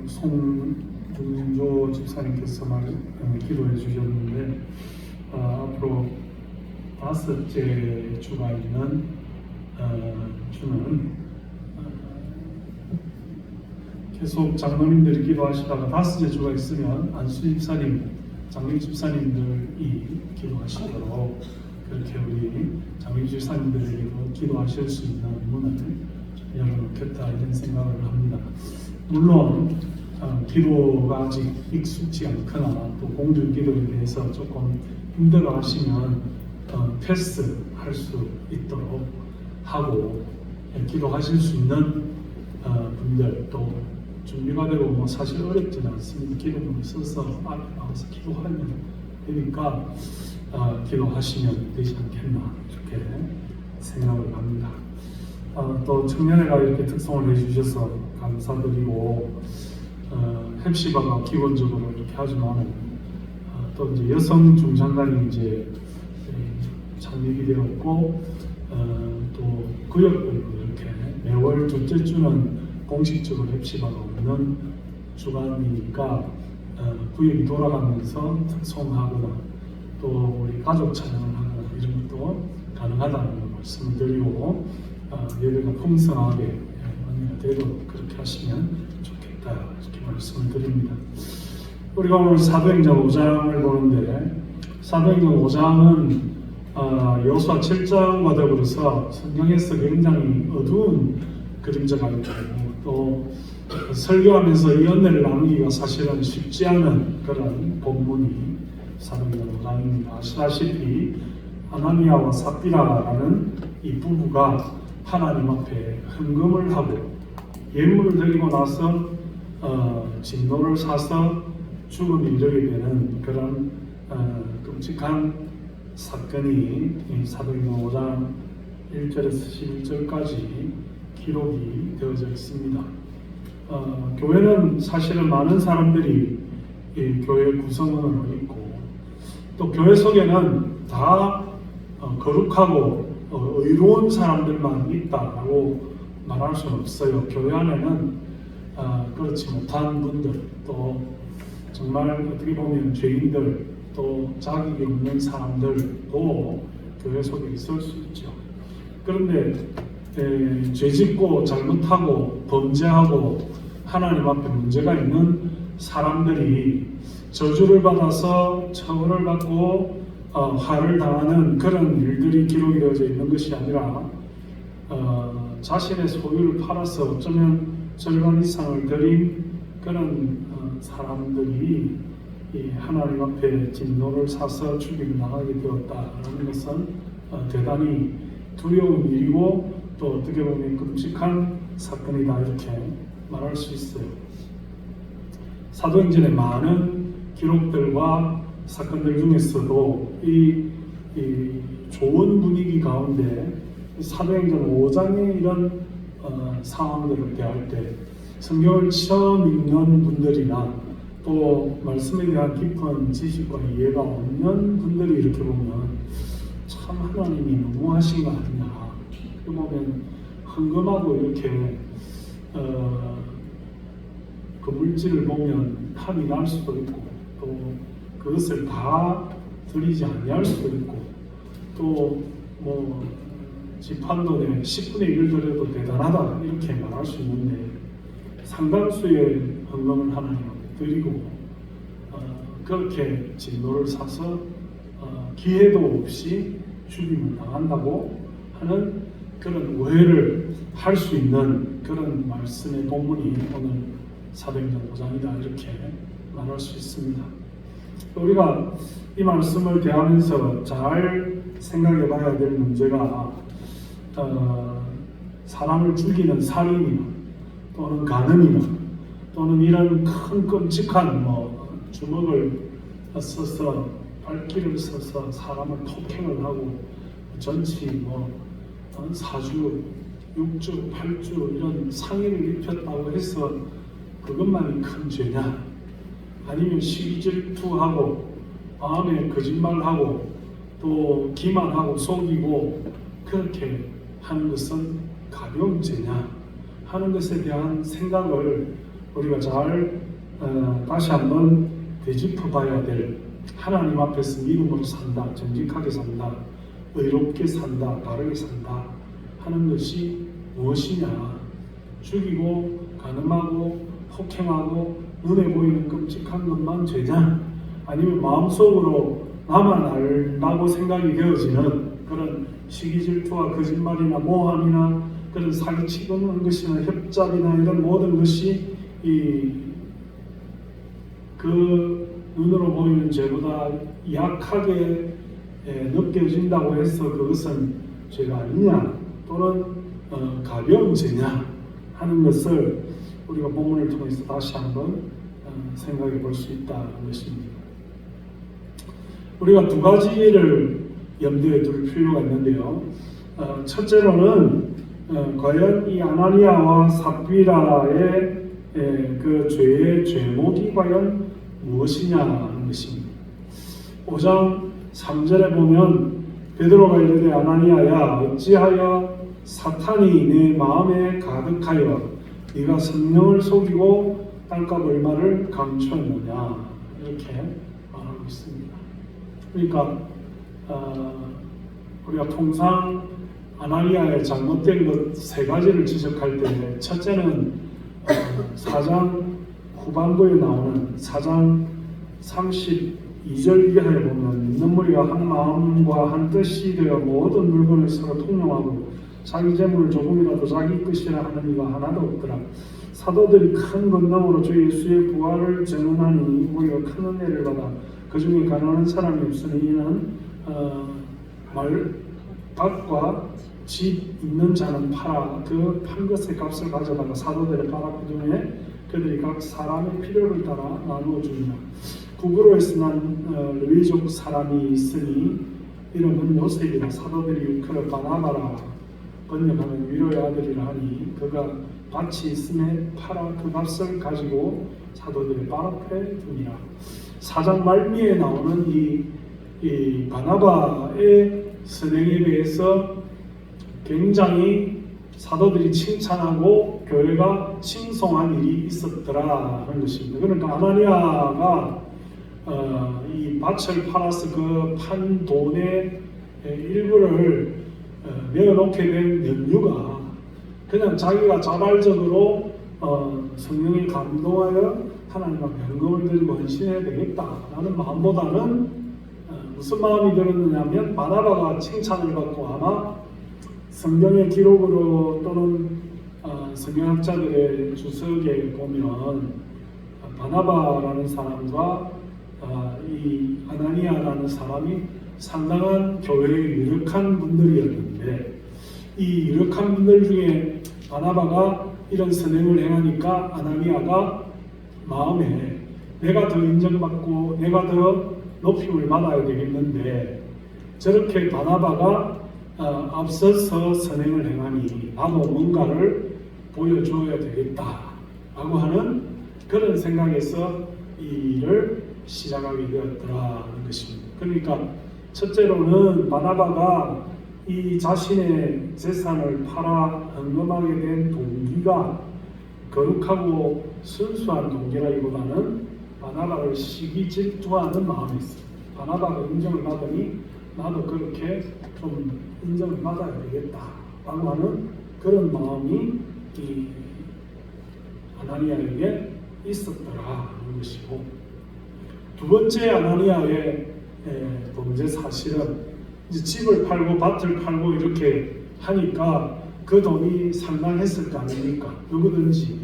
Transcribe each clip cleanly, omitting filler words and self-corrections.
송중조 집사님께서 기도해 주셨는데 앞으로 5째 주가 있는 주는 계속 장로님들이 기도하시다가 5째 주가 있으면 안수 집사님, 장로 집사님들이 기도하시도록 그렇게 우리 장로 집사님들에게도 기도하실 수 있는 문을 열어놓겠다 이런 생각을 합니다. 물론 기도가 아직 익숙지 않거나 또 공중 기도에 대해서 조금 힘들어하시면 패스할 수 있도록 하고 기도하실 수 있는 분들 또 준비가 되고 사실 어렵지는 않습니다. 기도문을 써서 앞에 나와서 기도하면 되니까 기도하시면 되지 않겠나 이렇게 생각을 합니다. 또 청년회가 이렇게 특송을 해주셔서 감사드리고 헵시바가 기본적으로 이렇게 하지만 또 이제 여성 중장단이 이제 창립이 되었고 또 구역별로 이렇게 매월 둘째 주는 공식적으로 헵시바가 없는 주간이니까 구역이 돌아가면서 특송하거나 또 우리 가족 찬양을 하거나 이런 것도 가능하다는 걸 말씀을 드리고 예배가 풍성하게 은혜가 되도록 그렇게 하시면 좋겠다 이렇게 말씀을 드립니다. 우리가 오늘 사도행전 5장을 보는데 사도행전 5장은 여호수아 7장과 더불어서 성경에서 굉장히 어두운 그림자가 있고 또 설교하면서 이 은혜를 나누기가 사실은 쉽지 않은 그런 본문이 사도행전 5장입니다. 아시다시피 아나니아와 삽비라라는 이 부부가 하나님 앞에 헌금을 하고 예물을 드리고 나서 진노를 사서 죽음에 이르게 되는 그런 끔찍한 사건이 사도행전 5장 1절에서 11절까지 기록이 되어져 있습니다. 교회는 사실은 많은 사람들이 이 교회 구성원으로 있고 또 교회 속에는 다 거룩하고 의로운 사람들만 있다라고 말할 수는 없어요. 교회 안에는 그렇지 못한 분들 또 정말 어떻게 보면 죄인들 또 자격이 없는 사람들도 교회 속에 있을 수 있죠. 그런데 죄짓고 잘못하고 범죄하고 하나님 앞에 문제가 있는 사람들이 저주를 받아서 처벌을 받고 화를 당하는 그런 일들이 기록이 되어져 있는 것이 아니라 자신의 소유를 팔아서 어쩌면 절반 이상을 드린 그런 사람들이 하나님 앞에 진노를 사서 죽임을 당하게 되었다는 것은 대단히 두려운 일이고 또 어떻게 보면 끔찍한 사건이다 이렇게 말할 수 있어요. 사도행전의 많은 기록들과 사건들 중에서도 이 좋은 분위기 가운데 사도행전 5장의 이런 상황들을 대할 때 성경을 처음 읽는 분들이나 또 말씀에 대한 깊은 지식과 이해가 없는 분들이 이렇게 보면 참 하나님이 너무하신 거 아니냐. 보면 헌금하고 이렇게 그 물질을 보면 탐이 날 수도 있고 또 그것을 다 드리지 아니할 수도 있고 또 뭐 지판돈의 10분의 1을 드려도 대단하다 이렇게 말할 수 있는데 상당수의 헌금을 하나님 앞에 드리고 그렇게 진노를 사서 기회도 없이 죽임을 당한다고 하는 그런 오해를 할 수 있는 그런 말씀의 본문이 오늘 사도행전 5장이다 이렇게 말할 수 있습니다. 우리가 이 말씀을 대하면서 잘 생각해 봐야 될 문제가 사람을 죽이는 살인이나 또는 간음이나 또는 이런 큰 끔찍한 주먹을 써서 발길을 써서 사람을 폭행을 하고 전치 4주, 6주, 8주 이런 상해를 입혔다고 해서 그것만이 큰 죄냐? 아니면 시기질투하고 마음에 거짓말하고 또 기만하고 속이고 그렇게 하는 것은 가벼운 죄냐 하는 것에 대한 생각을 우리가 잘 다시 한번 되짚어 봐야 될, 하나님 앞에서 믿음으로 산다, 정직하게 산다, 의롭게 산다, 바르게 산다 하는 것이 무엇이냐? 죽이고 간음하고 폭행하고 눈에 보이는 끔찍한 것만 죄냐? 아니면 마음속으로 나만 알다고 생각이 되어지는 그런 시기 질투와 거짓말이나 모함이나 그런 사기치는 것이나 협잡이나 이런 모든 것이 그 눈으로 보이는 죄보다 약하게 느껴진다고 해서 그것은 죄가 아니냐, 또는 가벼운 죄냐 하는 것을 우리가 본문을 통해서 다시 한번 생각해 볼 수 있다는 것입니다. 우리가 두 가지를 염두에 둘 필요가 있는데요. 첫째로는 과연 이 아나니아와 삽비라의 그 죄의 죄목이 과연 무엇이냐는 것입니다. 5장 3절에 보면 베드로가 이르되 아나니아야 어찌하여 사탄이 내 마음에 가득하여 네가 성령을 속이고 땅값 얼마를 감추었느냐 이렇게 말하고 있습니다. 그러니까 우리가 통상 아나니아의 잘못된 것 세 가지를 지적할 때 첫째는 4장 후반부에 나오는 4장 32절 이하에 보면 있는 무리가 한 마음과 한 뜻이 되어 모든 물건을 서로 통용하고 자기 재물을 조금이라도 자기 것이라 하는 이가 하나도 없더라. 사도들이 큰 권능으로 주 예수의 부활을 증언하니 우리가 큰 은혜를 받아 그 중에 가난한 사람이 없으니 이는 밭과 집 있는 자는 팔아 그 판 것의 값을 가져다가 사도들의 바라그 중에 그들이 각 사람의 필요를 따라 나누어 주니라. 구브로에서 난 레위족 사람이 있으니 이름은 요셉이라. 사도들이 그를 바나바라 번역하면 위로의 아들이라 하니 그가 밭이 있음에 팔아 그 값을 가지고 사도들의 발 앞에 두니라. 4장 말미에 나오는 이 바나바의 선행에 대해서 굉장히 사도들이 칭찬하고 교회가 칭송한 일이 있었더라 하는 것입니다. 그러니까 아나니아가 이 밭을 팔아서 그 판 돈의 일부를 내어놓게 된 연유가 그냥 자기가 자발적으로 성령에 감동하여 하나님과 변금을 들고 헌신해야 되겠다라는 마음보다는 무슨 마음이 들었느냐면 바나바가 칭찬을 받고 아마 성경의 기록으로 또는 성경학자들의 주석에 보면 바나바라는 사람과 이 아나니아라는 사람이 상당한 교회에 유력한 분들이었는데 이 유력한 분들 중에 바나바가 이런 선행을 행하니까 아나니아가 마음에 내가 더 인정받고 내가 더 높임을 받아야 되겠는데 저렇게 바나바가 앞서서 선행을 행하니 나도 뭔가를 보여줘야 되겠다라고 하는 그런 생각에서 이 일을 시작하게 되었더라는 것입니다. 그러니까 첫째로는 바나바가 이 자신의 재산을 팔아 헌금하게 된 동기가 거룩하고 순수한 동기라기보다는 바나바를 시기 질투하는 마음이 있어요. 바나바가 인정을 받으니 나도 그렇게 좀 인정을 받아야 되겠다라고 하는 그런 마음이 이 아나니아에게 있었더라는 것이고, 두 번째 아나니아의 범죄 사실은 이제 집을 팔고 밭을 팔고 이렇게 하니까 그 돈이 상당했을 거 아닙니까? 누구든지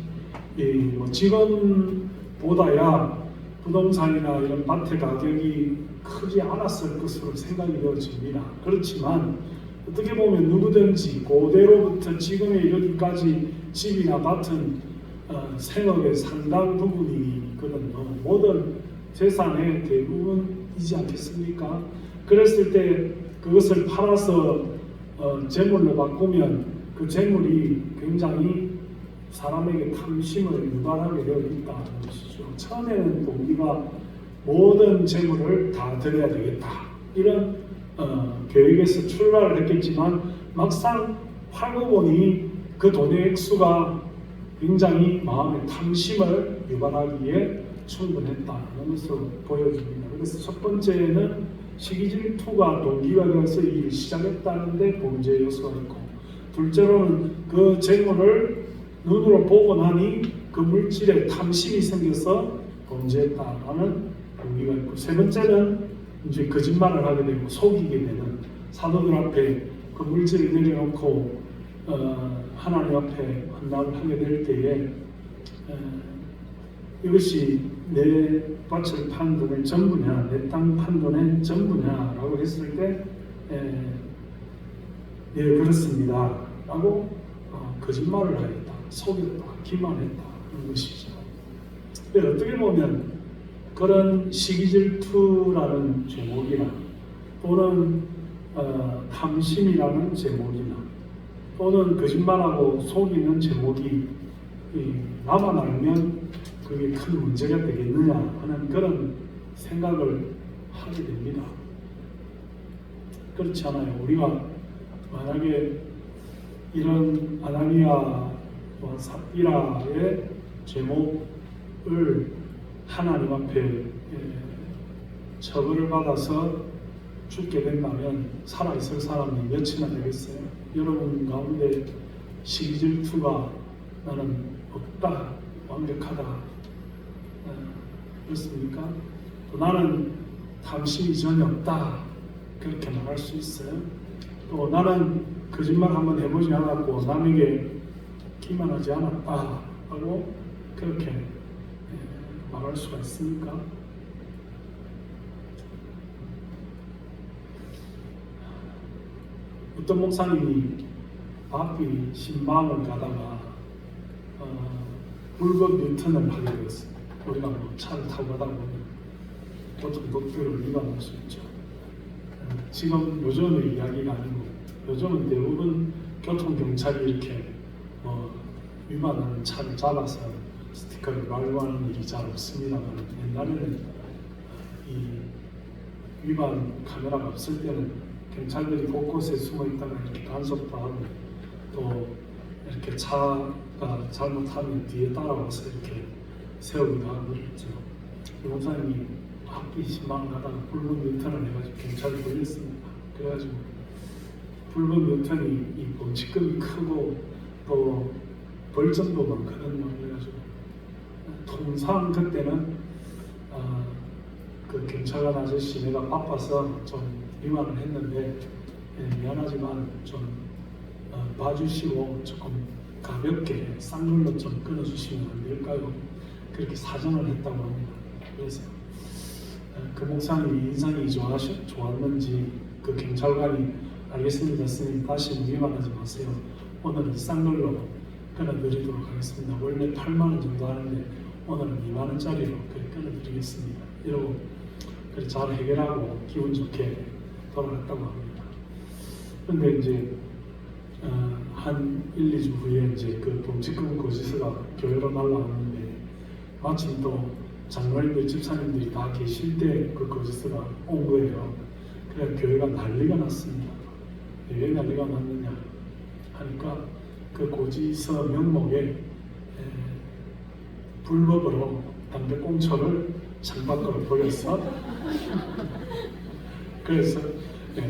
뭐 지금보다야 부동산이나 이런 밭의 가격이 크지 않았을 것으로 생각이 되어집니다. 그렇지만 어떻게 보면 누구든지 고대로부터 지금에 이르기까지 집이나 밭은 생업의 상당 부분이거든요. 모든 재산의 대부분이지 않겠습니까? 그랬을 때 그것을 팔아서 재물로 바꾸면 그 재물이 굉장히 사람에게 탐심을 유발하게 되어 있다는 것이죠. 처음에는 동기가 모든 재물을 다 드려야 되겠다 이런 계획에서 출발을 했겠지만 막상 팔고 보니 그 돈의 액수가 굉장히 마음의 탐심을 유발하기에 충분했다는 것을 보여줍니다. 그래서 첫 번째는 시기질투가 동기가 되어서 일을 시작했다는데 범죄 요소가 있고, 둘째로는 그 재물을 눈으로 보고 나니 그 물질에 탐심이 생겨서 범죄했다라는 동기가 있고, 세 번째는 이제 거짓말을 하게 되고 속이게 되는, 사도들 앞에 그 물질을 내려놓고 하나님 앞에 헌납을 하게 될 때에 이것이 내 밭을 판 돈의 전부냐, 내 땅 판 돈의 전부냐라고 했을 때 예, 그렇습니다 라고 거짓말을 하였다, 속였다, 기만했다 하는 것이죠. 어떻게 보면 그런 시기질투라는 제목이나 또는 탐심이라는 제목이나 또는 거짓말하고 속이는 제목이 나만 알면 그게 큰 문제가 되겠느냐 하는 그런 생각을 하게 됩니다. 그렇지 않아요. 우리가 만약에 이런 아나니아와 삽비라의 제목을 하나님 앞에 처벌을 받아서 죽게 된다면 살아있을 사람이 몇이나 되겠어요? 여러분 가운데 시기질투가 나는 없다, 완벽하다 그렇습니까? 또 나는 탐심이 전혀 없다 그렇게 말할 수 있어요? 또 나는 거짓말 한번 해보지 않았고 남에게 기만하지 않았다 하고 그렇게 말할 수가 있습니까? 어떤 목사님이 바삐 신방을 가다가 불법 유턴을 하게 되었어요. 우리가 뭐 차를 타고 가다 보면 교통법규를 위반할 수 있죠. 지금 요즘의 이야기가 아니고 요즘은 대부분 교통경찰이 이렇게 위반하는 차를 잡아서 스티커를 발부하는 일이 잘 없습니다만, 옛날에는 이 위반 카메라가 없을 때는 경찰들이 곳곳에 숨어 있다가 이렇게 단속도 하고 또 이렇게 차가 잘못하면 뒤에 따라와서 이렇게 세우기도 하고 그랬죠. 이 목사님이 학기 10만 가다가 불법 유턴을 해가지고 경찰이 걸렸습니다. 그래가지고 불법 유턴이 이 범칙금이 크고 또 벌점도 많거든요. 그래가지고 통상 그때는 그 경찰관 아저씨 내가 바빠서 좀 위반을 했는데 미안하지만 좀 봐주시고 조금 가볍게 싼 걸로 좀 끊어주시면 안 될까요? 그렇게 사정을 했다고 합니다. 그래서 그 목사님이 인상이 좋았는지 그 경찰관이 알겠습니다 스님, 다시는 위반하지 마세요. 오늘은 싼 걸로 끊어드리도록 하겠습니다. 원래 8만 원 정도 하는데 오늘은 2만 원짜리로 끊어드리겠습니다. 이러고 잘 해결하고 기분 좋게 돌아갔다고 합니다. 그런데 이제 한 1, 2주 후에 이제 그 범칙금 고지서가 교회로 날라왔는데 마침 또 장로님들 집사님들이 다 계실 때 그 고지서가 온 거예요. 그래 교회가 난리가 났습니다. 왜 난리가 났느냐 하니까 그 고지서 명목에 불법으로 담배꽁초를 창밖으로 버렸어. 그래서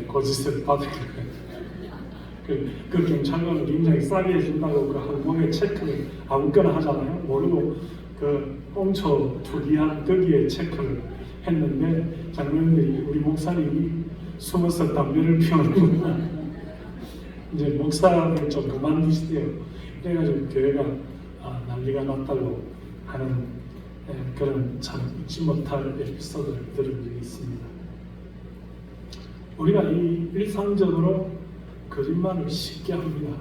고지서를 받은 거예요. 그 경찰관은 굉장히 싸게 해준다고 그 항목에 체크를 아무거나 하잖아요. 모르고 그 꽁초 투기한 거기에 체크를 했는데 장로님들이 우리 목사님이 숨어서 담배를 피우는구나. 이제 목사를 좀 그만두시대요. 그래가지고 교회가 난리가 났다고 하는 그런 참 잊지 못할 에피소드를 들은 적이 있습니다. 우리가 이 일상적으로 거짓말을 쉽게 합니다.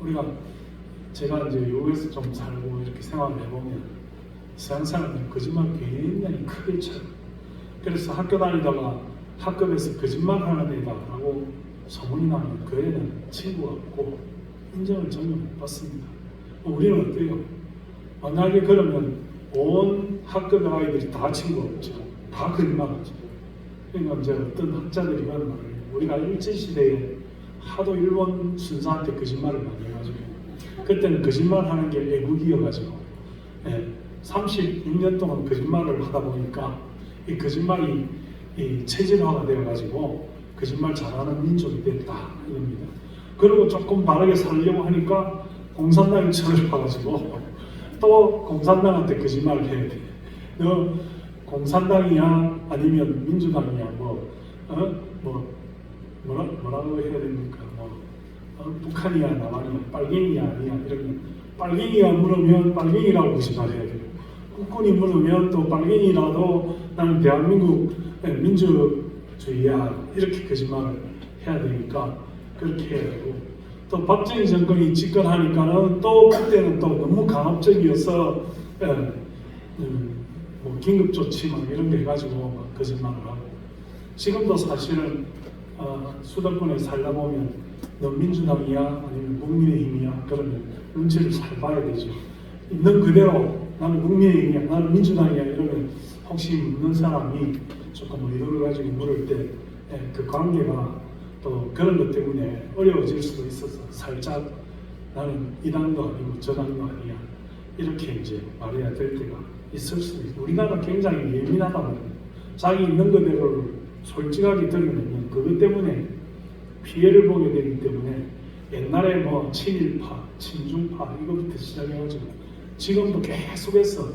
우리가 제가 이제 미국에서 좀 살고 이렇게 생활을 해보면 서양 사람들은 거짓말을 굉장히 크게 쳐요. 그래서 학교 다니다가 학급에서 거짓말하는 애다라고 소문이 나면 그 애는 친구가 없고 인정을 전혀 못 받습니다. 우리는 어때요? 만약에 그러면 온 학급 아이들이 다 친구 없죠. 다 거짓말하죠. 그러니까 이제 어떤 학자들이 그런 말을 해요. 우리가 일제시대에 하도 일본 순사한테 거짓말을 많이 해가지고 그때는 거짓말 하는 게 애국이어가지고 36년 동안 거짓말을 하다 보니까 이 거짓말이 이 체질화가 되어가지고 거짓말 잘하는 민족이 됐다 이겁니다. 그리고 조금 바르게 살려고 하니까 공산당이 철을 봐가지고 또 공산당한테 거짓말을 해야 돼. 너 공산당이야 아니면 민주당이야 뭐라고 해야 됩니까? 북한이야 남한이야 빨갱이야 아니야 이러면 빨갱이야 물으면 빨갱이라고 거짓말해야 돼요. 국군이 물으면 또 빨갱이라도 나는 대한민국 민주주의야 이렇게 거짓말을 해야 되니까 그렇게 해야 되고, 또 박정희 정권이 집권하니까는 또 그때는 또 너무 강압적이어서 뭐 긴급조치 막 이런 거 해가지고 막 거짓말을 하고, 지금도 사실은 수도권에 살다 보면 너 민주당이야 아니면 국민의힘이야 그러면 눈치를 잘 봐야 되죠. 있는 그대로 나는 국민의힘이야 나는 민주당이야 이러면 혹시 묻는 사람이 조금 의도를 가지고 물을 때 그 관계가 또 그런 것 때문에 어려워질 수도 있어서 살짝 나는 이 당도 아니고 저 당도 아니야 이렇게 이제 말해야 될 때가 있을 수도 있고, 우리나라 굉장히 예민하다 말이에요. 자기 있는 그대로를 솔직하게 드러내면 그것 때문에 피해를 보게 되기 때문에 옛날에 뭐 친일파, 친중파 이거부터 시작해가지고 지금도 계속해서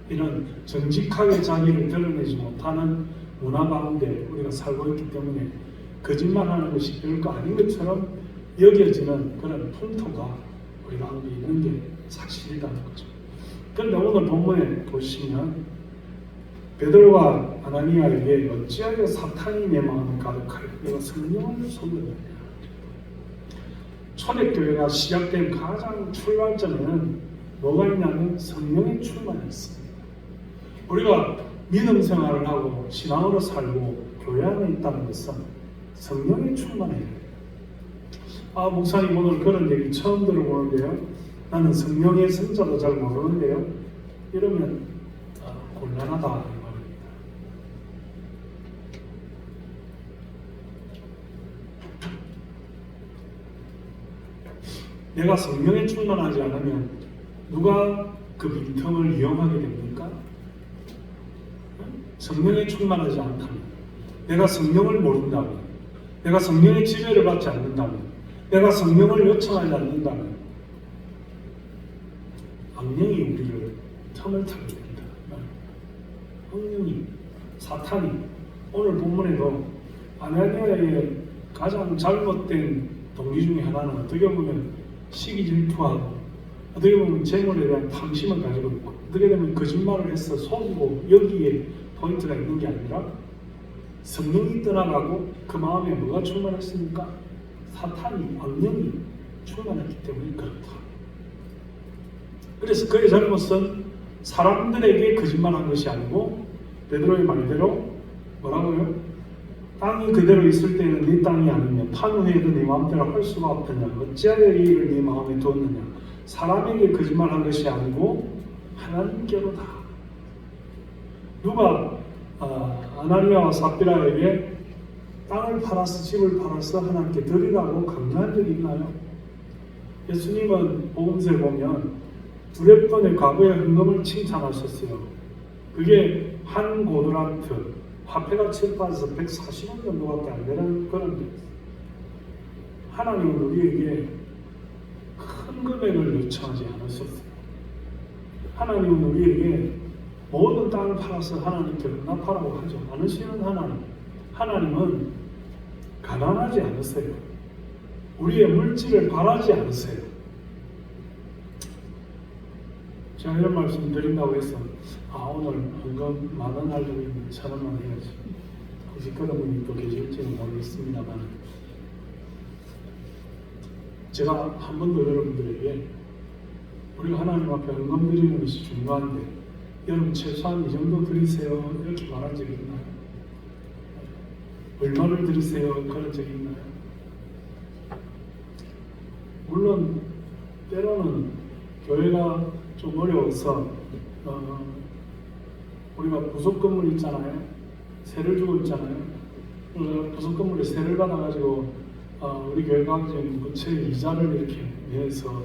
이런 정직하게 자기를 드러내지 못하는 문화 가운데 우리가 살고 있기 때문에 거짓말하는 것이 별거 아닌 것처럼 여겨지는 그런 풍토가 우리 가운데 있는 게 사실이라는 거죠. 그런데 오늘 본문에 보시면 베드로가 아나니아에게 어찌하여 사탄이 내 마음을 가득하여 내가 성령을 속였느냐. 초대교회가 시작된 가장 출발점에는 뭐가 있냐면 성령의 충만이 있습니다. 우리가 믿음 생활을 하고 신앙으로 살고 교회 안에 있다는 것은 성령의 충만이에요. 목사님 오늘 그런 얘기 처음 들어보는데요. 나는 성령의 성자도 잘 모르는데요. 이러면 곤란하다 이 말입니다. 내가 성령에 충만하지 않으면 누가 그 빈틈을 이용하게 됩니까? 성령에 충만하지 않다면, 내가 성령을 모른다면, 내가 성령의 지배를 받지 않는다면, 내가 성령을 요청하지 않는다면 악령이 우리를 틈을 타게 됩니다. 악령이, 사탄이 오늘 본문에도 아나니아의 가장 잘못된 동기 중에 하나는 어떻게 보면 시기 질투하고 어떻게 보면 재물에 대한 탐심을 가지고 있고 어떻게 보면 거짓말을 해서 속이고 여기에 포인트가 있는 게 아니라 성령이 떠나가고 그 마음에 뭐가 충만했습니까? 사탄이, 악령이 충만했기 때문에 그렇다. 그래서 그의 잘못은 사람들에게 거짓말한 것이 아니고 베드로의 말대로 뭐라고요? 땅이 그대로 있을 때는 네 땅이 아니면 판후에도 네 마음대로 할 수가 없더냐. 어찌하여 이 일을 네 마음에 두었느냐. 사람에게 거짓말한 것이 아니고 하나님께로다. 누가 아나니아와 삽비라에게 땅을 팔아서 집을 팔아서 하나님께 드리라고 강요한 적이 있나요? 예수님은 복음서에 보면 두렵 번의 과거의 헌금을 칭찬하셨어요. 그게 한 고드란트, 화폐가 칠빠져서 140원 정도밖에 안 되는 그런 데. 하나님은 우리에게 큰 금액을 요청하지 않으셨어요. 하나님은 우리에게 모든 땅을 팔아서 하나님께 응답하라고 하지 않으시는 하나님. 하나님은 가난하지 않으세요. 우리의 물질을 바라지 않으세요. 제가 이런 말씀 드린다고 해서 오늘 헌금 10,000원 하려고 했는데 1,000원만 해야지. 혹시 그런 분이 또 계실지는 모르겠습니다만, 제가 한 번도 여러분들에게 우리가 하나님 앞에 헌금 드리는 것이 중요한데 여러분 최소한 이 정도 드리세요 이렇게 말한 적이 있나요? 얼마를 드리세요 그런 적이 있나요? 물론 때로는 교회가 좀 어려워서 우리가 부속 건물 있잖아요. 세를 주고 있잖아요. 부속 건물에 세를 받아가지고 우리 교회가 이제 부채 이자를 이렇게 내서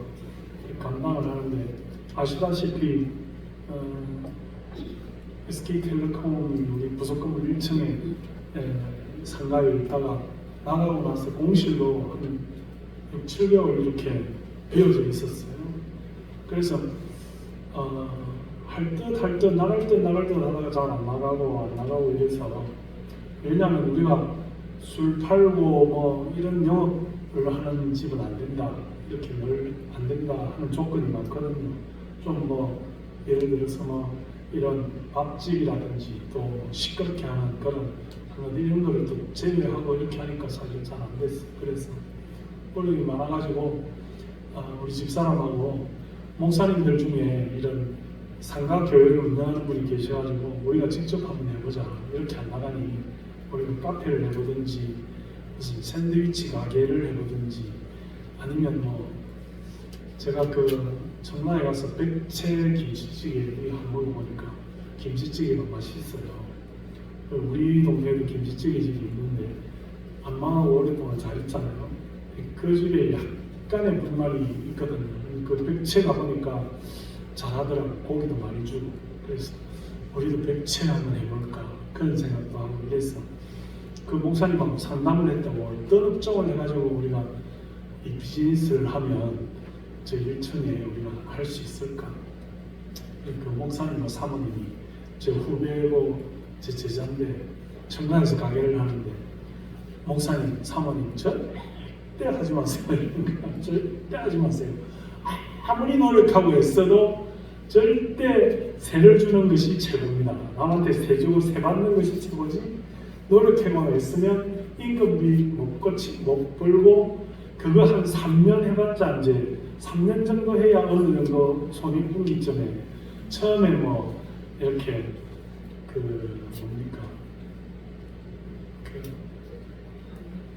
감당을 하는데 아시다시피 SK텔레콤이 우리 부속 건물 1층에 상가에 있다가 나가고 나서 공실로 한 6, 7개월 이렇게 비어져 있었어요. 그래서 할 듯 나갈 듯 하다가 잘 안 나가고 이래서, 왜냐하면 우리가 술 팔고 뭐 이런 영업을 하는 집은 안 된다, 이렇게 늘 안 된다 하는 조건이 많거든요. 좀 뭐 예를 들어서 뭐 이런 밥집이라든지 또 시끄럽게 하는 그런 이런 거를 또 제외하고 이렇게 하니까 사실 잘 안 됐어요. 그래서 어려움이 많아가지고 우리 집사람하고 목사님들 중에 이런 상가 교회를 운영하는 분이 계셔가지고 우리가 직접 한번 해보자, 이렇게 안 나가니 우리가 카페를 해보든지 무슨 샌드위치 가게를 해보든지, 아니면 뭐 제가 그 청라에 가서 백채 김치찌개 한 먹어보니까 김치찌개가 맛있어요. 우리 동네에도 김치찌개 집이 있는데 안 망하고 오랫동안 잘 있잖아요. 그 집에 약간의 불만이 있거든요. 그 백채 가보니까 잘하더라고. 고기도 많이 주고. 그래서 우리도 백채 한번 해볼까 그런 생각도 하고 이래서 그 목사님하고 상담을 했다고 어떤 업종을 해가지고 우리가 이 비즈니스를 하면 저 1층에 우리가 할 수 있을까. 그 목사님과 사모님이 제 후배고 제 제자인데 청라에서 가게를 하는데, 목사님, 사모님 절대 하지 마세요. 절대 하지 마세요. 아무리 노력하고 애써도 절대 세를 주는 것이 최고입니다. 남한테 세 주고 세 받는 것이 최고지, 노력해만 애쓰면 임금비 못 벌고 그거 한 3년 해봤자 이제 3년 정도 해야 어느 정도 손익분기점에 처음에 뭐 이렇게 그 뭡니까 그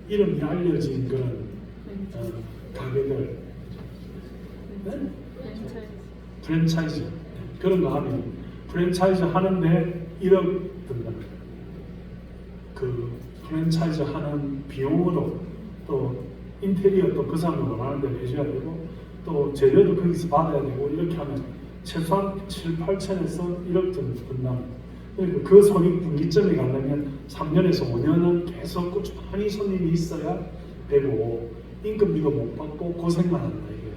이름이 알려진 그런 가게들, 네? 프랜차이즈 그런 거 하면 프랜차이즈 하는데 1억 든다. 그 프랜차이즈 하는 비용으로 또 인테리어 또 그 사람이 원하는 대로 해줘야 되고 또 재료도 거기서 받아야 되고, 이렇게 하면 최소한 7, 8천에서 1억 정도 든다. 그러니까 그 손익분기점에 가려면 3년에서 5년은 계속 꾸준히 손님이 있어야 되고 임금비도 못 받고 고생만 한다 이거예요.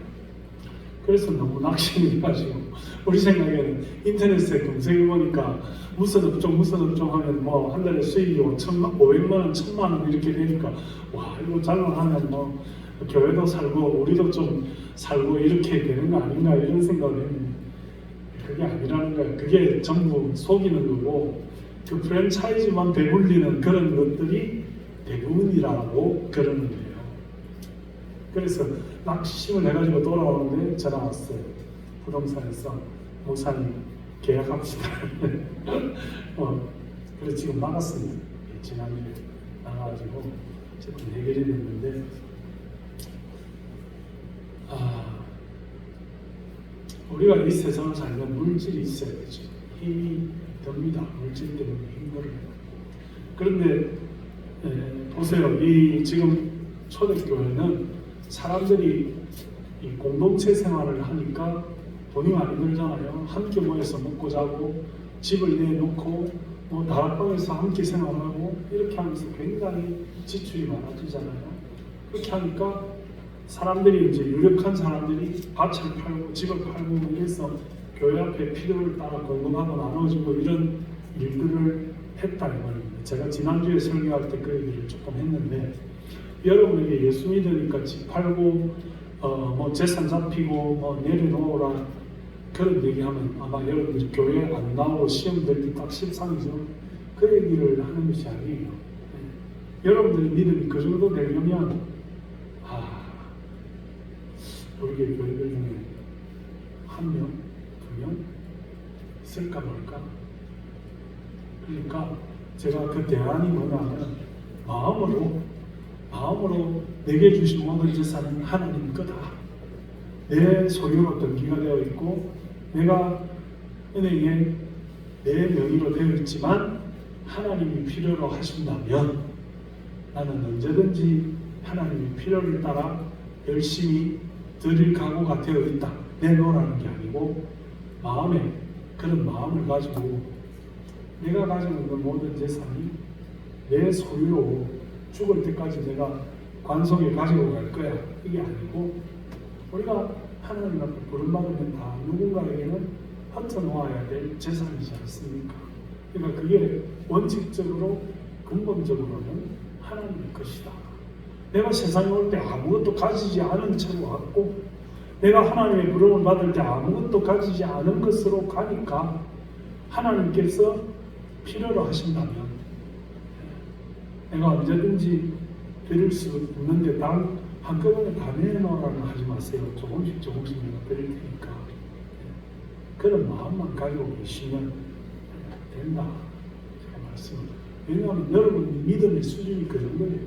그래서 너무 낙심이 가지고 우리 생각에는 인터넷에 검색해보니까 무슨 업종 하면 뭐 한 달에 수익이 500만 원, 1000만 원 이렇게 되니까 와, 이거 잘못하면 뭐 교회도 살고 우리도 좀 살고 이렇게 되는 거 아닌가 이런 생각을 했는데 그게 아니라는 거예요. 그게 전부 속이는 거고 그 프랜차이즈만 배불리는 그런 것들이 대부분이라고 그러는 거예요. 그래서 낙심을 해가지고 돌아오는데 전화 왔어요. 부동산에서 목사님 계약합시다. 그래서 지금 나갔습니다. 지난주에 나가가지고 조금 해결이 됐는데 우리가 이 세상을 살면 물질이 있어야 되죠. 힘이 듭니다. 물질 때문에 힘들어요. 그런데 보세요. 이 지금 초대교회는 사람들이 이 공동체 생활을 하니까 돈이 많이 들잖아요. 함께 모여서 먹고 자고 집을 내놓고 뭐 다락방에서 함께 생활하고 이렇게 하면서 굉장히 지출이 많아지잖아요. 그렇게 하니까 사람들이 이제 유력한 사람들이 밭을 팔고 집을 팔고 이래서 교회 앞에 필요를 따라 공급하고 나눠주고 이런 일들을 했다 이 말입니다. 제가 지난주에 설교할 때 그 얘기를 조금 했는데, 여러분에게 예수 믿으니까 집 팔고 뭐 재산 잡히고 뭐 내려놓으라 그런 얘기하면 아마 여러분들이 교회 안 나오고 시험 될 때 딱 실상이죠. 그 얘기를 하는 것이 아니에요. 여러분들의 믿음이 그 정도 되려면 우리 교회들 중에 한 명, 두 명 있을까 말까. 그러니까 제가 그 대안이 뭐냐면 마음으로 내게 주신 모든 재산은 하나님 거다. 내 소유로 등기가 되어 있고 내가 은행에 내 명의로 되어 있지만 하나님이 필요로 하신다면 나는 언제든지 하나님의 필요를 따라 열심히 드릴 각오가 되어 있다. 내놓으라는 게 아니고 마음에 그런 마음을 가지고 내가 가지고 있는 모든 재산이 내 소유로 죽을 때까지 내가 관속에 가지고 갈 거야. 이게 아니고 우리가 하나님 앞에 부름받으면 다 누군가에게는 흩어놓아야 될 재산이지 않습니까? 그러니까 그게 원칙적으로 근본적으로는 하나님의 것이다. 내가 세상에 올 때 아무것도 가지지 않은 채로 왔고 내가 하나님의 부름을 받을 때 아무것도 가지지 않은 것으로 가니까 하나님께서 필요로 하신다면 내가 언제든지 드릴 수 있는데 한꺼번에 다 내놓으라고 하지 마세요. 조금씩 내가 드릴 테니까 그런 마음만 가지고 계시면 된다. 제가 말씀을. 왜냐하면 여러분 믿음의 수준이 그 정도예요.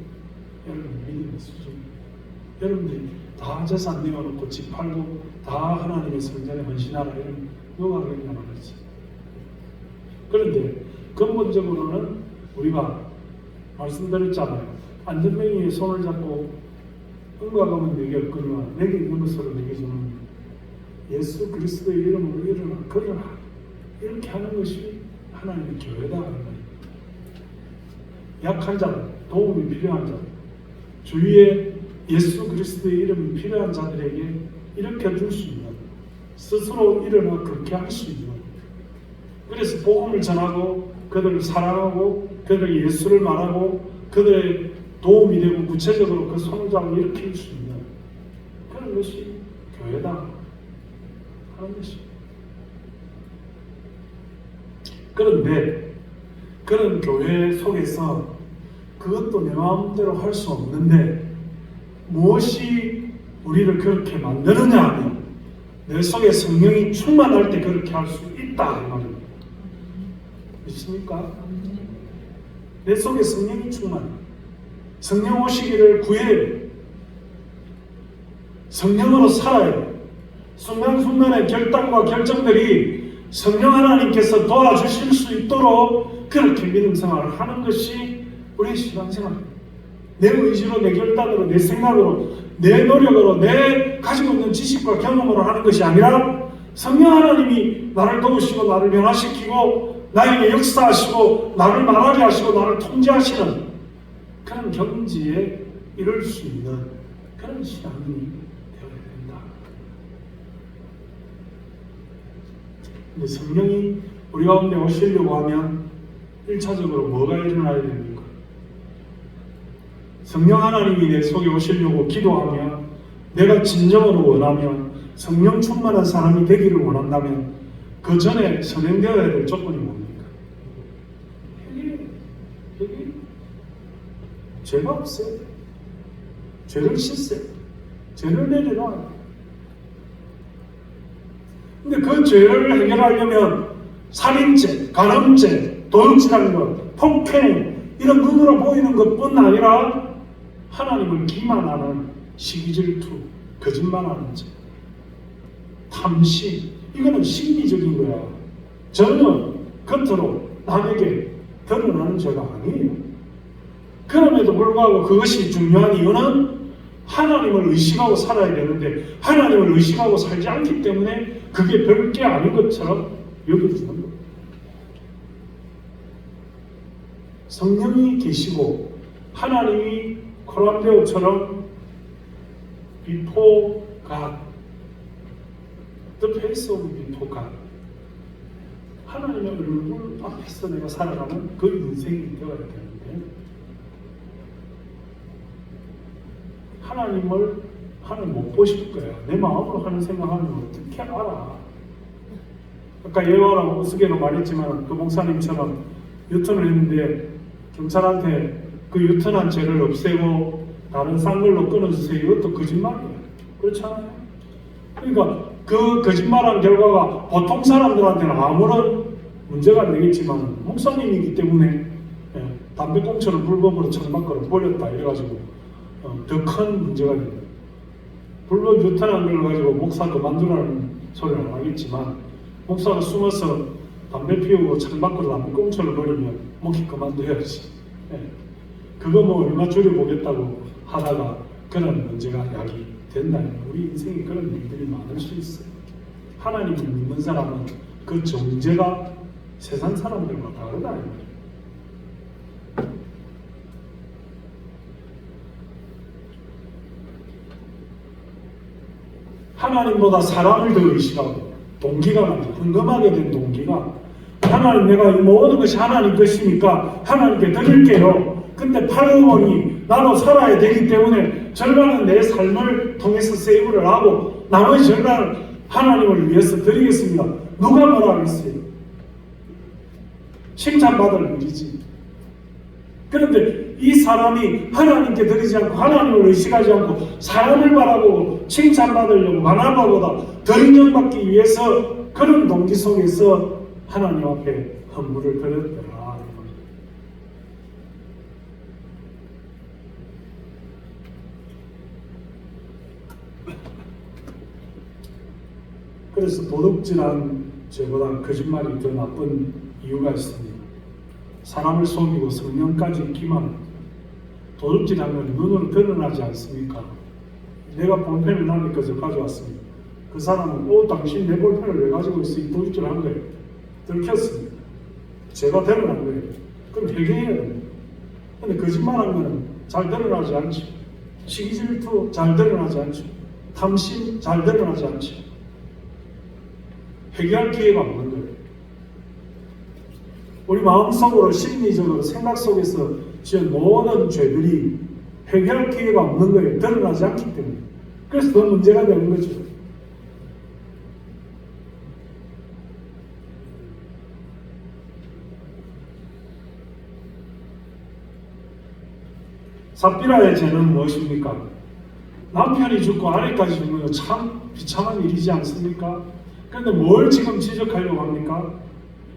여러분 믿음의 수준. 여러분들이 다 재산 내어놓고 집 팔고 다 하나님의 성전에 헌신하라 이러면 누가 하겠냐는 거지. 그런데 근본적으로는 우리가 말씀드렸잖아요. 안전뱅이에 손을 잡고 응가가면 내게 없거니와 내게 있는 것으로 내게 주는 예수 그리스도의 이름으로 일어나 걸어라. 이렇게 하는 것이 하나님의 교회다 하는 거예요. 약한 자, 도움이 필요한 자, 주위에 예수 그리스도의 이름이 필요한 자들에게 일으켜 줄 수 있는, 스스로 일어나 그렇게 할 수 있는, 그래서 복음을 전하고 그들을 사랑하고 그들에게 예수를 말하고 그들의 도움이 되고 구체적으로 그 손을 잡고 일으킬 수 있는 그런 것이 교회다 하는 것입니다. 그런데 그런 교회 속에서 그것도 내 마음대로 할 수 없는데 무엇이 우리를 그렇게 만드느냐 하면 내 속에 성령이 충만할 때 그렇게 할 수 있다 이 말입니다. 믿습니까? 내 속에 성령이 충만, 성령 오시기를 구해야 성령으로 살아야 순간순간의 결단과 결정들이 성령 하나님께서 도와주실 수 있도록 그렇게 믿음 생활을 하는 것이 우리의 신앙생활입니다. 내 의지로, 내 결단으로, 내 생각으로, 내 노력으로, 내 가지고 있는 지식과 경험으로 하는 것이 아니라 성령 하나님이 나를 도우시고 나를 변화시키고 나에게 역사하시고 나를 말하게 하시고 나를 통제하시는 그런 경지에 이룰 수 있는 그런 신앙이 되어야 된다. 근데 성령이 우리 가운데 오시려고 하면 1차적으로 뭐가 일어나야 됩니까? 성령 하나님이 내 속에 오시려고 기도하며 내가 진정으로 원하면 성령 충만한 사람이 되기를 원한다면 그 전에 선행되어야 될 조건이 뭡니까? 여기 죄가 없어요. 죄를 씻어요. 죄를 내려놔요. 근데 그 죄를 해결하려면 살인죄, 간음죄, 도둑질하는 것, 폭행 이런 눈으로 보이는 것뿐 아니라 하나님을 기만하는 시기질투, 거짓말하는 죄, 탐심 이거는 심리적인 거야. 전혀 겉으로 남에게 드러나는 죄가 아니에요. 그럼에도 불구하고 그것이 중요한 이유는 하나님을 의식하고 살아야 되는데 하나님을 의식하고 살지 않기 때문에 그게 별게 아닌 것처럼 여겨지는 거예요. 성령이 계시고 하나님이 코란데오처럼 before God, the face of before God, 하나님의 얼굴 앞에서 내가 살아가는 그 인생이 되어야 되는데 하나님 못 보실 거야. 내 마음으로 하는 생각하면 어떻게 알아? 아까 예화라고 우스개로 말했지만 그 목사님처럼 유턴을 했는데 경찰한테 그 유턴한 죄를 없애고 다른 싼 걸로 끊어주세요. 이것도 거짓말이에요. 그렇잖아요. 그러니까 그 거짓말한 결과가 보통 사람들한테는 아무런 문제가 안 되겠지만 목사님이기 때문에 담배꽁초를 불법으로 창밖으로 버렸다 이래가지고 더 큰 문제가 됩니다. 물론 유턴한 걸 가지고 목사 그만두라는 소리를 안 하겠지만 목사가 숨어서 담배 피우고 창밖으로 담배꽁초를 버리면 목이 그만둬야지. 그거 뭐 얼마 줄여보겠다고 하다가 그런 문제가 야기 된다면 우리 인생에 그런 일들이 많을 수 있어요. 하나님을 믿는 사람은 그 정죄가 세상 사람들과 다르다 이 말이에요. 하나님보다 사람을 더 의식하고 동기가 흥금하게 된 동기가 하나님 내가 이 모든 것이 하나님 것이니까 하나님께 드릴게요. 근데 팔로우머니 나도 살아야 되기 때문에 절반은 내 삶을 통해서 세이브를 하고 나머지 절반을 하나님을 위해서 드리겠습니다. 누가 뭐라 하겠어요? 칭찬받을 일이지. 그런데 이 사람이 하나님께 드리지 않고 하나님을 의식하지 않고 사람을 바라보고 칭찬받으려고 하나님보다 더 인정받기 위해서 그런 동기 속에서 하나님 앞에 헌물을 드렸더라. 그래서 도둑질한 죄보다 거짓말이 더 나쁜 이유가 있습니다. 사람을 속이고 성령까지 기만합니다. 도둑질하면 눈으로 드러나지 않습니까? 내가 볼펜을 남의 것을 가져왔습니다. 그 사람은 당신 내 볼펜을 왜 가지고 있어? 이 도둑질한 거예요. 들켰습니다. 제가 드러난 거예요. 그럼 회개해야 됩니다. 근데 거짓말한 거는 잘 드러나지 않죠. 시기질투 잘 드러나지 않죠. 탐심 잘 드러나지 않죠. 회개할 기회가 없는 거예요. 우리 마음속으로 심리적으로 생각 속에서 지은 모든 죄들이 회개할 기회가 없는 거예요. 드러나지 않기 때문에. 그래서 더 문제가 되는 거죠. 삽비라의 죄는 무엇입니까? 남편이 죽고 아내까지 죽는 건 참 비참한 일이지 않습니까? 그런데 뭘 지금 지적하려고 합니까?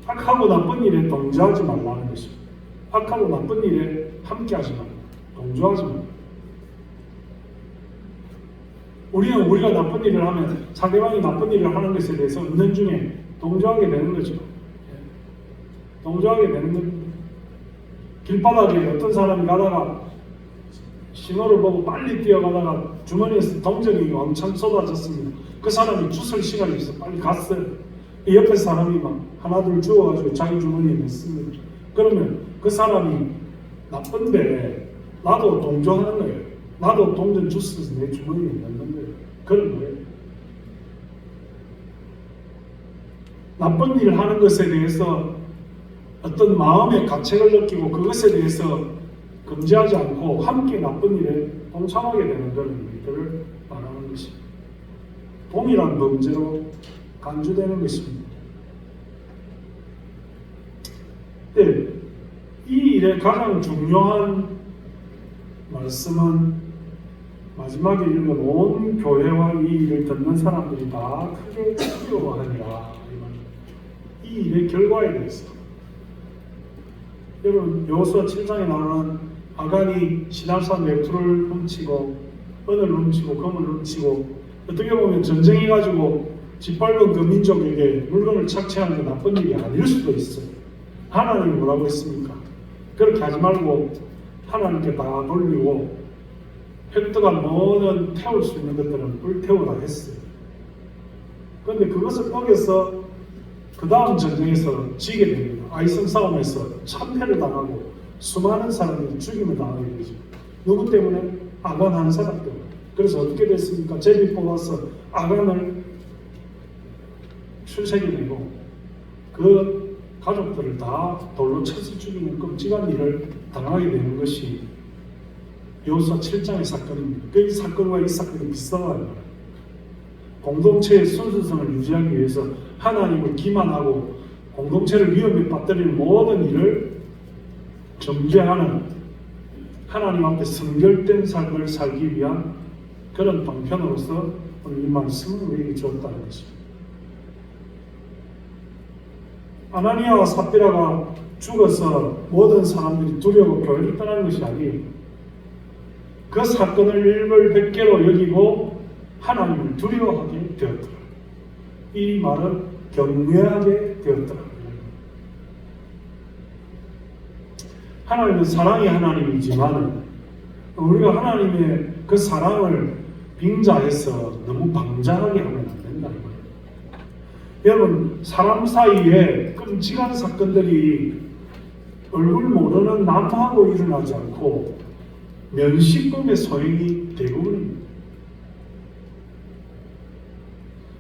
악하고 나쁜 일에 동조하지 말라는 것입니다. 악하고 나쁜 일에 함께하지 말라. 동조하지 말라. 우리는 우리가 나쁜 일을 하면 상대방이 나쁜 일을 하는 것에 대해서 은연중에 동조하게 되는 거죠. 동조하게 되는 겁니다. 길바닥에 어떤 사람이 가다가 신호를 보고 빨리 뛰어가다가 주머니에서 동전이 왕창 쏟아졌습니다. 그 사람이 주술 시간이 있어 빨리 갔어요. 이 옆에 사람이 막 하나둘 주워가지고 자기 주머니에 넣습니다. 그러면 그 사람이 나쁜데 나도 동조하는 거예요. 나도 동전 주스에서 내 주머니에 넣는 거예요. 그런 거예요. 나쁜 일을 하는 것에 대해서 어떤 마음의 가책을 느끼고 그것에 대해서 금지하지 않고 함께 나쁜 일에 동참하게 되는 그런 일들을 말하는 것입니다. 동일한 범죄로 간주되는 것입니다. 네, 이 일의 가장 중요한 말씀은 마지막에 읽은 온 교회와 이 일을 듣는 사람들이 다 크게 두려워하니라. 이 일의 결과에 대해서 여러분 여호수아 7장에 나오는 아간이 시날산 외투를 훔치고 은을 훔치고 금을 훔치고 어떻게 보면 전쟁해가지고 짓밟은 그 민족에게 물건을 착취하는 게 나쁜 일이 아닐 수도 있어요. 하나님이 뭐라고 했습니까? 그렇게 하지 말고 하나님께 다 돌리고 획득한 모든 태울 수 있는 것들은 불태우라 했어요. 그런데 그것을 어겨서 그 다음 전쟁에서 지게 됩니다. 아이성 싸움에서 참패를 당하고 수많은 사람들이 죽임을 당하게 되죠. 누구 때문에? 아간 한 사람 때문에. 그래서 어떻게 됐습니까? 제비 뽑아서 아간을 출세기내고 그 가족들을 다 돌로 쳐서 죽이는 끔찍한 일을 당하게 되는 것이 여호수아 7장의 사건입니다. 그 사건과 이 사건이 비슷하다. 공동체의 순수성을 유지하기 위해서 하나님을 기만하고 공동체를 위험에 빠뜨리는 모든 일을 정죄하는 하나님 앞에 성결된 삶을 살기 위한 그런 방편으로서 오늘 이 말씀을 우리에게 주었다는 것입니다. 아나니아와 삽비라가 죽어서 모든 사람들이 두려워 교회를 떠나는 것이 아니에요. 그 사건을 일벌백계로 여기고 하나님을 두려워하게 되었더라. 이 말은 경외하게 되었더라. 하나님은 사랑의 하나님이지만 우리가 하나님의 그 사랑을 빙자해서 너무 방자하게 하면 안 된다. 여러분, 사람 사이에 끔찍한 사건들이 얼굴 모르는 남하고 일어나지 않고 면식범의 소행이 대부분입니다.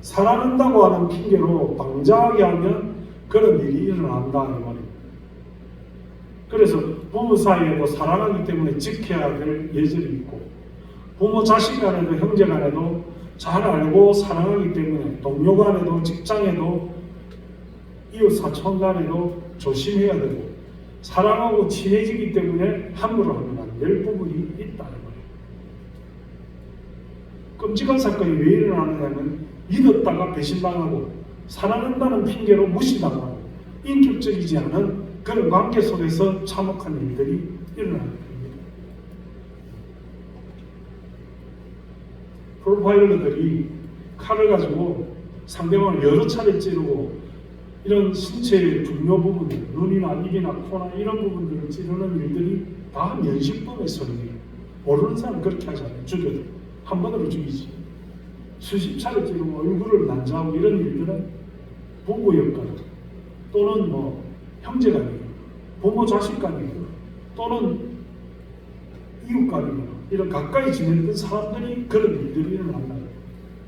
사랑한다고 하는 핑계로 방자하게 하면 그런 일이 일어난다 이 말입니다. 그래서 부부 사이에도 사랑하기 때문에 지켜야 될 예절이 있고, 부모 자식 간에도 형제 간에도 잘 알고 사랑하기 때문에 동료 간에도 직장에도 이웃 사촌 간에도 조심해야 되고, 사랑하고 친해지기 때문에 함부로 하면 안 될 부분이 있다 이 말이에요. 끔찍한 사건이 왜 일어나느냐면 믿었다가 배신당하고 사랑한다는 핑계로 무시당하고 인격적이지 않은 그런 관계 속에서 참혹한 일들이 일어나는 겁니다. 프로파일러들이 칼을 가지고 상대방을 여러 차례 찌르고 이런 신체의 중요 부분들, 눈이나 입이나 코나 이런 부분들을 찌르는 일들이 다 면식범의 소리예요. 모르는 사람은 그렇게 하잖아요. 죽여도 한 번으로 죽이지. 수십 차례 찌르고 얼굴을 난자하고 이런 일들은 부부 역할 또는 뭐 형제간이고 부모 자식간이고 또는 이웃간이고 이런 가까이 지내던 사람들이 그런 일들이 일어난다.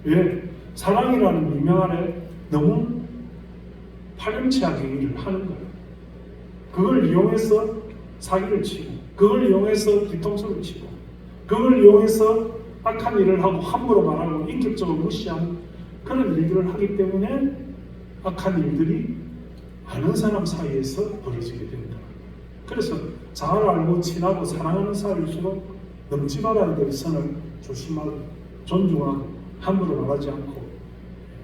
왜? 사랑이라는 미명 아래 너무 파렴치한 행위를 하는 거예요. 그걸 이용해서 사기를 치고, 그걸 이용해서 뒤통수를 치고, 그걸 이용해서 악한 일을 하고 함부로 말하고 인격적으로 무시하는 그런 일들을 하기 때문에 악한 일들이 아는 사람 사이에서 벌어지게 된다. 그래서 잘 알고 친하고 사랑하는 사이일수록 넘지 말아야 될 선을 조심하고 존중하고 함부로 말하지 않고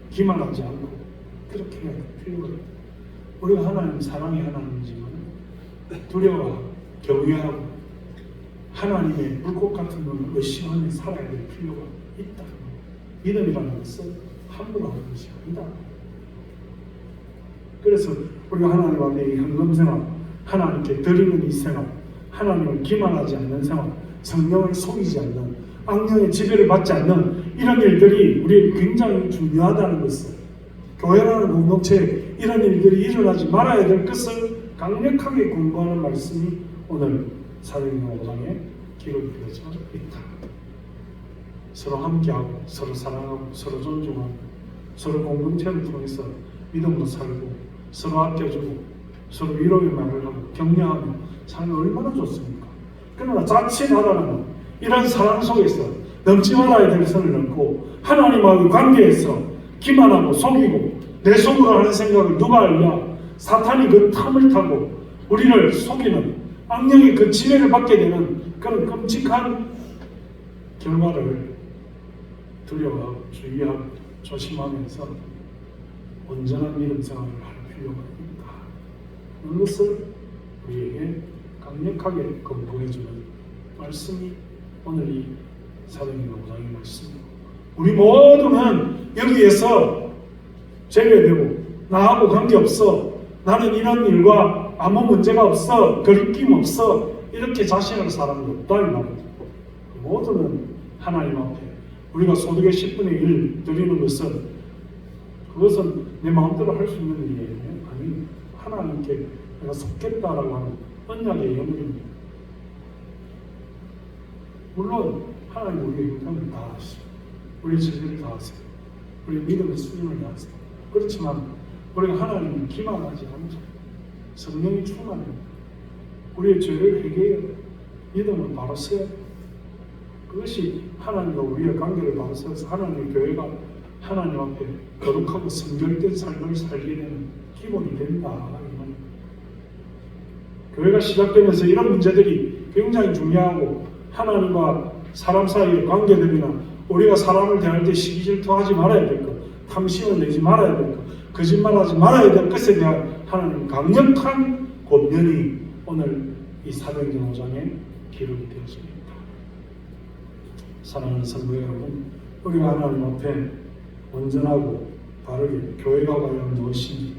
기만하지 않고 그렇게 해야 될 필요가 있다. 우리가 하나님 사랑이 하나님이지만 두려워하고 경외하고 하나님의 불꽃 같은 눈을 의심하며 살아야 될 필요가 있다. 믿음이라는 것은 함부로 하는 것이 아니다. 그래서 우리가 하나님 앞에 이 헌금 생활, 하나님께 드리는 이 생활, 하나님을 기만하지 않는 생활, 성령을 속이지 않는, 악령의 지배를 받지 않는 이런 일들이 우리 굉장히 중요하다는 것을, 교회라는 공동체에 이런 일들이 일어나지 말아야 될 것을 강력하게 공부하는 말씀이 오늘 사도행전 5장에 기록이 되어져 있다. 서로 함께하고 서로 사랑하고 서로 존중하고 서로 공동체를 통해서 믿음으로 살고 서로 아껴주고 서로 위로의 말을 하고 격려하며 사는 얼마나 좋습니까? 그러나 자칫하다가는 이런 사랑 속에서 넘지 말아야 될 선을 넘고 하나님과의 관계에서 기만하고 속이고 내 속으로 하는 생각을 누가 알냐? 사탄이 그 탐을 타고 우리를 속이는 악령의 그 지배를 받게 되는 그런 끔찍한 결과를 두려워하고 주의하고 조심하면서 온전한 믿음 생활을 할 필요가 있다. 이것을 우리에게 강력하게 권고해주는 말씀이 오늘 이 사도행전 5장의 말씀입니다. 우리 모두는 여기에서 제외되고 나하고 관계없어, 나는 이런 일과 아무 문제가 없어, 거리낌 없어 이렇게 자신을 사람이 없다 이 말입니다. 모두는 하나님 앞에 우리가 소득의 10분의 1 드리는 것은 그것은 내 마음대로 할 수 있는 일이에요. 아니, 하나님께 내가 속겠다라고 하는 언약의 예물입니다. 물론 하나님 우리의 인간을 다 하시고 우리의 죄를 다 하세요. 우리의 믿음의 수준을 다 하세요. 그렇지만 우리가 하나님을 기만하지 않죠. 성령이 충만해요. 우리의 죄를 회개해야 돼요. 믿음을 바로 써야 돼요. 그것이 하나님과 우리의 관계를 바로 세워서 하나님의 교회가 하나님 앞에 거룩하고 성결된 삶을 살게 되는 기본이 된다. 교회가 시작되면서 이런 문제들이 굉장히 중요하고 하나님과 사람 사이의 관계들이나 우리가 사람을 대할 때 시기 질투하지 말아야 될 것, 탐심을 내지 말아야 될 것, 거짓말하지 말아야 될 것에 대한 하나님 강력한 권면이 오늘 이 사도행전 5장에 기록이 되었습니다. 사랑하는 성도 여러분, 우리가 하나님 앞에 온전하고 바르게 교회가 과연 무엇인지,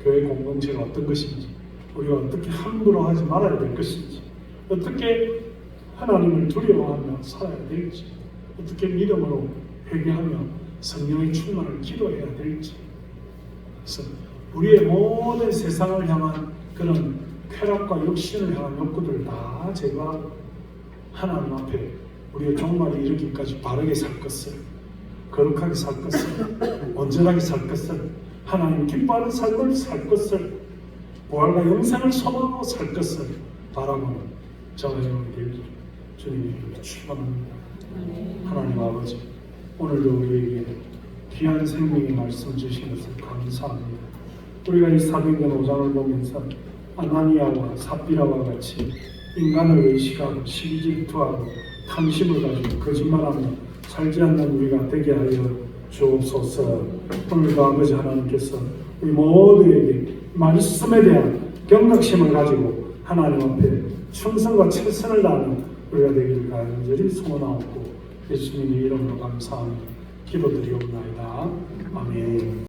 교회 공동체가 어떤 것인지, 우리가 어떻게 함부로 하지 말아야 될 것인지, 어떻게 하나님을 두려워하며 살아야 될지, 어떻게 믿음으로 회개하며 성령의 충만을 기도해야 될지 그래서 우리의 모든 세상을 향한 그런 쾌락과 욕심을 향한 욕구들을 다 제거하고 하나님 앞에 우리의 종말에 이르기까지 바르게 살 것을, 거룩하게 살 것을, 온전하게 살 것을, 하나님 기뻐하는 삶을 살 것을, 부활과 영생을 소망하고 살 것을 바라보는 저와 여러분들 주님의 이름으로 축원합니다. 하나님 아버지, 오늘도 우리에게 귀한 생명의 말씀 주신 것을 감사합니다. 우리가 이 사도행전 5장을 보면서 아나니아와 삽비라와 같이 인간을 의식하고 시기질투하고 탐심을 가지고 거짓말하며 살지 않는 우리가 되게 하여 주옵소서. 오늘도 아버지 하나님께서 우리 모두에게 말씀에 대한 경각심을 가지고 하나님 앞에 충성과 최선을 다하는 우리가 되기를 간절히 소원하옵고 예수님의 이름으로 감사하며 기도드리옵나이다. 아멘.